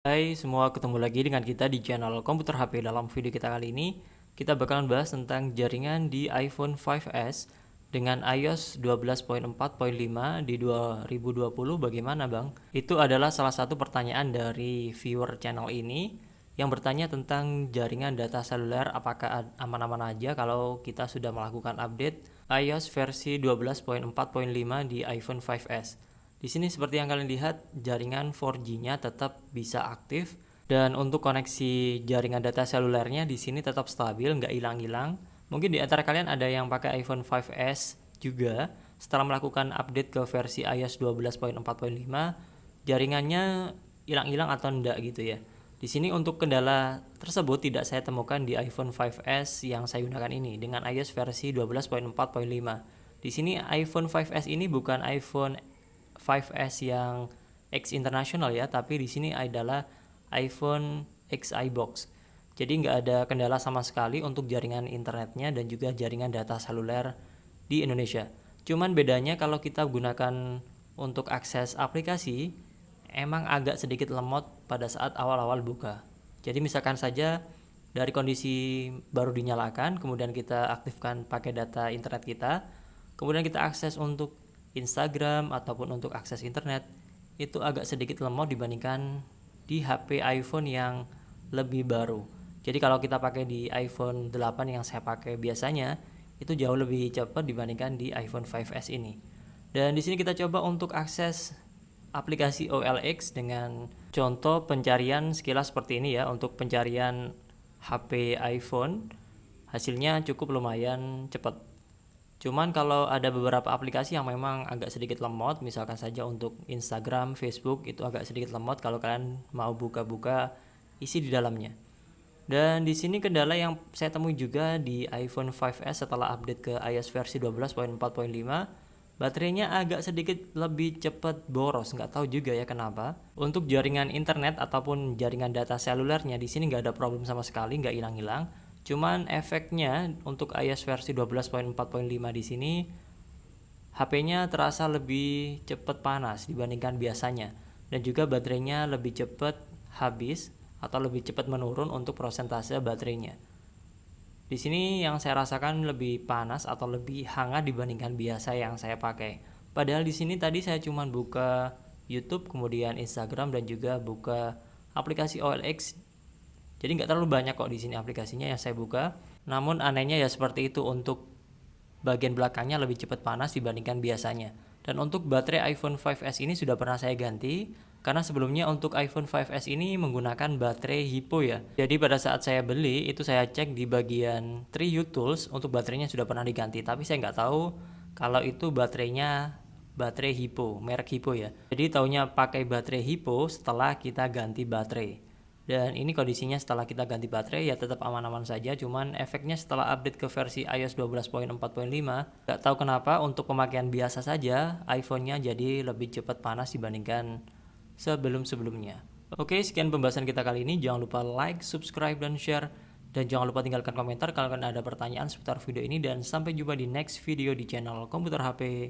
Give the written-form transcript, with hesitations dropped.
Hai semua, ketemu lagi dengan kita di channel Komputer HP. Dalam video kita kali ini, kita bakalan bahas tentang jaringan di iPhone 5s dengan iOS 12.4.5 di 2020. Bagaimana Bang? Itu adalah salah satu pertanyaan dari viewer channel ini yang bertanya tentang jaringan data seluler, apakah aman-aman aja kalau kita sudah melakukan update iOS versi 12.4.5 di iPhone 5s. Di sini seperti yang kalian lihat, jaringan 4G-nya tetap bisa aktif, dan untuk koneksi jaringan data selulernya di sini tetap stabil, nggak hilang-hilang. Mungkin di antara kalian ada yang pakai iPhone 5s juga, setelah melakukan update ke versi iOS 12.4.5, jaringannya hilang-hilang atau enggak gitu ya. Di sini untuk kendala tersebut tidak saya temukan di iPhone 5s yang saya gunakan ini dengan iOS versi 12.4.5. Di sini iPhone 5s ini bukan iPhone 5S yang X internasional ya, tapi di sini adalah iPhone XI box. Jadi nggak ada kendala sama sekali untuk jaringan internetnya dan juga jaringan data seluler di Indonesia. Cuman bedanya kalau kita gunakan untuk akses aplikasi, emang agak sedikit lemot pada saat awal-awal buka. Jadi misalkan saja dari kondisi baru dinyalakan, kemudian kita aktifkan pakai data internet kita, kemudian kita akses untuk Instagram ataupun untuk akses internet, itu agak sedikit lemot dibandingkan di HP iPhone yang lebih baru. Jadi kalau kita pakai di iPhone 8 yang saya pakai biasanya, itu jauh lebih cepat dibandingkan di iPhone 5s ini. Dan di sini kita coba untuk akses aplikasi OLX dengan contoh pencarian sekilas seperti ini ya. Untuk pencarian HP iPhone, hasilnya cukup lumayan cepat. Cuman kalau ada beberapa aplikasi yang memang agak sedikit lemot, misalkan saja untuk Instagram, Facebook, itu agak sedikit lemot kalau kalian mau buka-buka isi di dalamnya. Dan di sini kendala yang saya temui juga di iPhone 5s setelah update ke iOS versi 12.4.5, baterainya agak sedikit lebih cepat boros, nggak tahu juga ya kenapa. Untuk jaringan internet ataupun jaringan data selulernya di sini nggak ada problem sama sekali, nggak hilang-hilang. Cuman efeknya untuk iOS versi 12.4.5 di sini HP-nya terasa lebih cepat panas dibandingkan biasanya, dan juga baterainya lebih cepat habis atau lebih cepat menurun untuk persentase baterainya. Di sini yang saya rasakan lebih panas atau lebih hangat dibandingkan biasa yang saya pakai. Padahal di sini tadi saya cuma buka YouTube, kemudian Instagram, dan juga buka aplikasi OLX. Jadi nggak terlalu banyak kok di sini aplikasinya yang saya buka. Namun anehnya ya seperti itu, untuk bagian belakangnya lebih cepat panas dibandingkan biasanya. Dan untuk baterai iPhone 5s ini sudah pernah saya ganti, karena sebelumnya untuk iPhone 5s ini menggunakan baterai Hippo ya. Jadi pada saat saya beli itu saya cek di bagian Triu Tools untuk baterainya sudah pernah diganti, tapi saya nggak tahu kalau itu baterainya baterai Hippo, merek Hippo ya. Jadi taunya pakai baterai Hippo setelah kita ganti baterai. Dan ini kondisinya setelah kita ganti baterai ya tetap aman-aman saja. Cuman efeknya setelah update ke versi iOS 12.4.5, gak tahu kenapa untuk pemakaian biasa saja iPhone-nya jadi lebih cepat panas dibandingkan sebelum-sebelumnya. Oke, sekian pembahasan kita kali ini. Jangan lupa like, subscribe, dan share. Dan jangan lupa tinggalkan komentar kalau kalian ada pertanyaan seputar video ini. Dan sampai jumpa di next video di channel Komputer HP.